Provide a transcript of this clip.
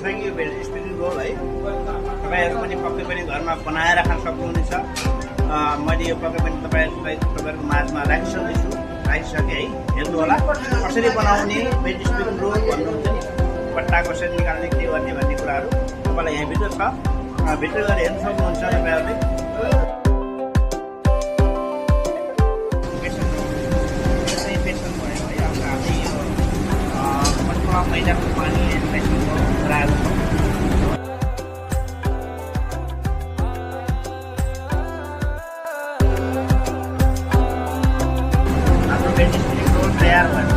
कि यो veg spring role है तपाईँहरू पनि पक्कै पनि घरमा बनाएर खान सक्नुहुनेछ। मैले यो पक्कै पनि तपाईँहरूको माझमा राखिसकेँ है, हेर्नु होला कसरी बनाउने भेज स्प्रिङ रोल भन्नुहुन्छ नि, पट्टा कसरी निकाल्ने के गर्ने भन्ने कुराहरू तपाईँलाई यहाँभित्र छ, भित्र गएर हेर्नु सक्नुहुन्छ तपाईँहरूले। मैदाको पानी गराएको छ। हाम्रो भेज स्प्रिङ रोल तयार भयो।